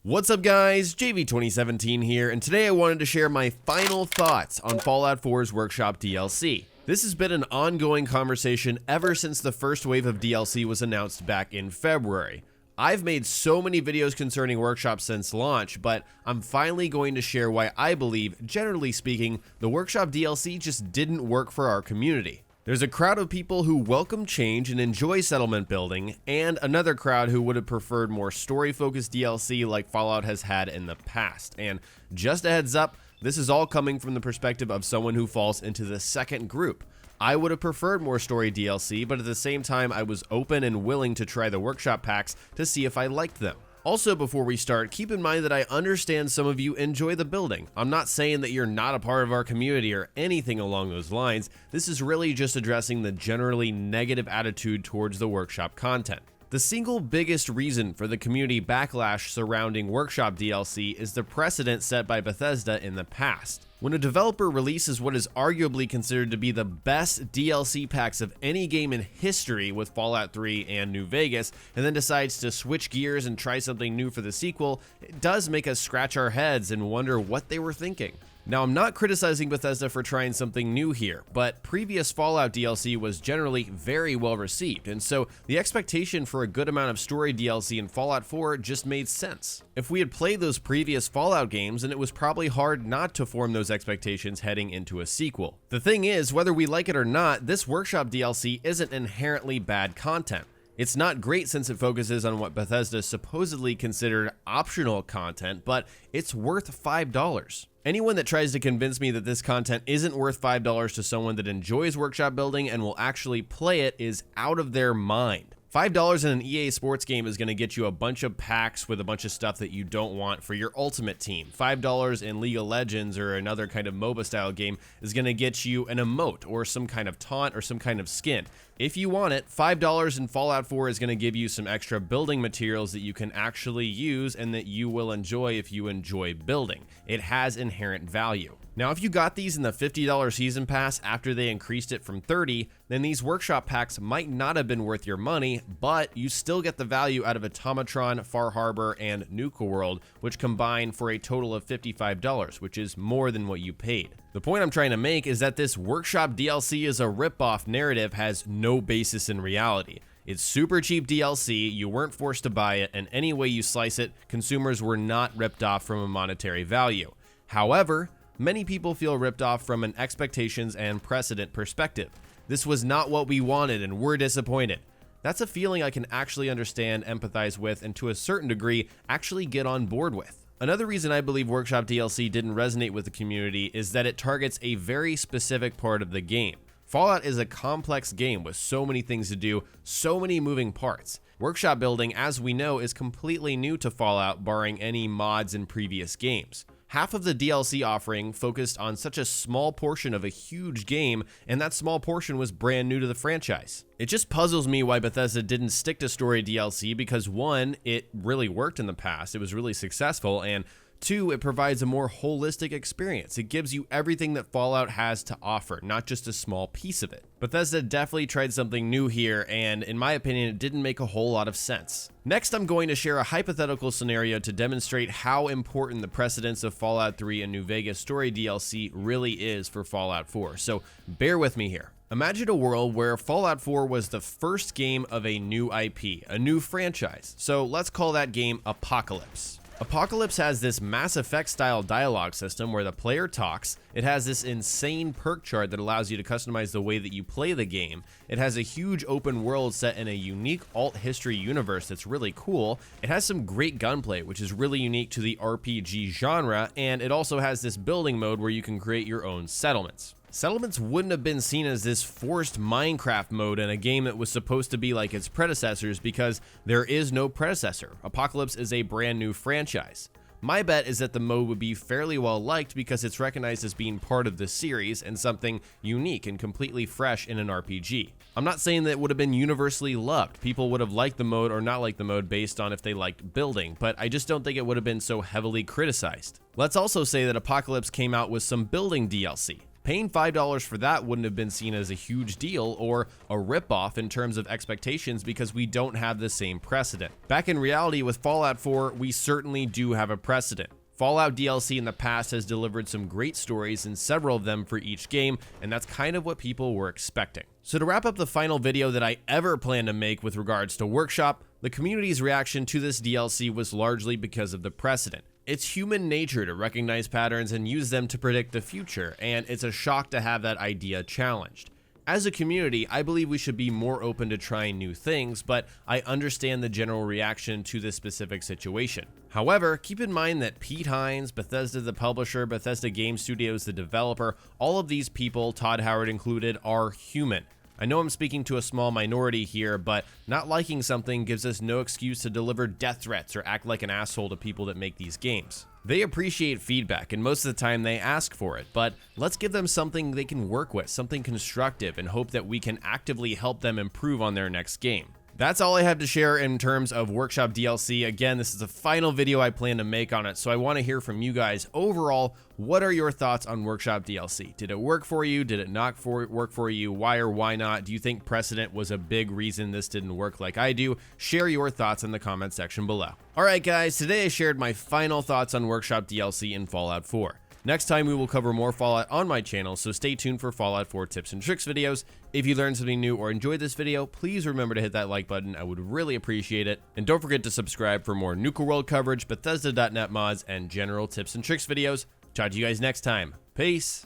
What's up guys, JV2017 here, and today I wanted to share my final thoughts on Fallout 4's Workshop DLC. This has been an ongoing conversation ever since the first wave of DLC was announced back in February. I've made so many videos concerning Workshop since launch, but I'm finally going to share why I believe, generally speaking, the Workshop DLC just didn't work for our community. There's a crowd of people who welcome change and enjoy settlement building, and another crowd who would have preferred more story-focused DLC like Fallout has had in the past. And just a heads up, this is all coming from the perspective of someone who falls into the second group. I would have preferred more story DLC, but at the same time I was open and willing to try the Workshop packs to see if I liked them. Also, before we start, keep in mind that I understand some of you enjoy the building. I'm not saying that you're not a part of our community or anything along those lines. This is really just addressing the generally negative attitude towards the Workshop content. The single biggest reason for the community backlash surrounding Workshop DLC is the precedent set by Bethesda in the past. When a developer releases what is arguably considered to be the best DLC packs of any game in history with Fallout 3 and New Vegas, and then decides to switch gears and try something new for the sequel, it does make us scratch our heads and wonder what they were thinking. Now, I'm not criticizing Bethesda for trying something new here, but previous Fallout DLC was generally very well received, and so the expectation for a good amount of story DLC in Fallout 4 just made sense. If we had played those previous Fallout games, then it was probably hard not to form those expectations heading into a sequel. The thing is, whether we like it or not, this Workshop DLC isn't inherently bad content. It's not great since it focuses on what Bethesda supposedly considered optional content, but it's worth $5. Anyone that tries to convince me that this content isn't worth $5 to someone that enjoys Workshop building and will actually play it is out of their mind. $5 in an EA Sports game is going to get you a bunch of packs with a bunch of stuff that you don't want for your ultimate team. $5 in League of Legends or another kind of MOBA style game is going to get you an emote or some kind of taunt or some kind of skin. If you want it, $5 in Fallout 4 is going to give you some extra building materials that you can actually use and that you will enjoy if you enjoy building. It has inherent value. Now, if you got these in the $50 season pass after they increased it from $30, then these Workshop packs might not have been worth your money, but you still get the value out of Automatron, Far Harbor, and Nuka World, which combine for a total of $55, which is more than what you paid. The point I'm trying to make is that this Workshop DLC is a ripoff narrative has no basis in reality. It's super cheap DLC, you weren't forced to buy it, and any way you slice it, consumers were not ripped off from a monetary value. However, many people feel ripped off from an expectations and precedent perspective. This was not what we wanted and we're disappointed. That's a feeling I can actually understand, empathize with, and to a certain degree, actually get on board with. Another reason I believe Workshop DLC didn't resonate with the community is that it targets a very specific part of the game. Fallout is a complex game with so many things to do, so many moving parts. Workshop building, as we know, is completely new to Fallout, barring any mods in previous games. Half of the DLC offering focused on such a small portion of a huge game, and that small portion was brand new to the franchise. It just puzzles me why Bethesda didn't stick to story DLC because one, it really worked in the past, it was really successful, and two, it provides a more holistic experience. It gives you everything that Fallout has to offer, not just a small piece of it. Bethesda definitely tried something new here, and in my opinion, it didn't make a whole lot of sense. Next, I'm going to share a hypothetical scenario to demonstrate how important the precedence of Fallout 3 and New Vegas story DLC really is for Fallout 4, so bear with me here. Imagine a world where Fallout 4 was the first game of a new IP, a new franchise, so let's call that game Apocalypse. Apocalypse has this Mass Effect style dialogue system where the player talks, it has this insane perk chart that allows you to customize the way that you play the game, it has a huge open world set in a unique alt history universe that's really cool, it has some great gunplay which is really unique to the RPG genre, and it also has this building mode where you can create your own settlements. Settlements wouldn't have been seen as this forced Minecraft mode in a game that was supposed to be like its predecessors because there is no predecessor. Apocalypse is a brand new franchise. My bet is that the mode would be fairly well liked because it's recognized as being part of the series and something unique and completely fresh in an RPG. I'm not saying that it would have been universally loved. People would have liked the mode or not liked the mode based on if they liked building, but I just don't think it would have been so heavily criticized. Let's also say that Apocalypse came out with some building DLC. Paying $5 for that wouldn't have been seen as a huge deal or a ripoff in terms of expectations because we don't have the same precedent. Back in reality with Fallout 4, we certainly do have a precedent. Fallout DLC in the past has delivered some great stories and several of them for each game, and that's kind of what people were expecting. So to wrap up the final video that I ever plan to make with regards to Workshop, the community's reaction to this DLC was largely because of the precedent. It's human nature to recognize patterns and use them to predict the future, and it's a shock to have that idea challenged. As a community, I believe we should be more open to trying new things, but I understand the general reaction to this specific situation. However, keep in mind that Pete Hines, Bethesda the publisher, Bethesda Game Studios the developer, all of these people, Todd Howard included, are human. I know I'm speaking to a small minority here, but not liking something gives us no excuse to deliver death threats or act like an asshole to people that make these games. They appreciate feedback, and most of the time they ask for it, but let's give them something they can work with, something constructive, and hope that we can actively help them improve on their next game. That's all I have to share in terms of Workshop DLC. Again, this is the final video I plan to make on it, so I want to hear from you guys. Overall, what are your thoughts on Workshop DLC? Did it work for you? Did it not work for you? Why or why not? Do you think precedent was a big reason this didn't work like I do? Share your thoughts in the comment section below. Alright guys, today I shared my final thoughts on Workshop DLC in Fallout 4. Next time we will cover more Fallout on my channel, so stay tuned for Fallout 4 tips and tricks videos. If you learned something new or enjoyed this video, please remember to hit that like button. I would really appreciate it. And don't forget to subscribe for more Nuka World coverage, Bethesda.net mods, and general tips and tricks videos. Talk to you guys next time. Peace!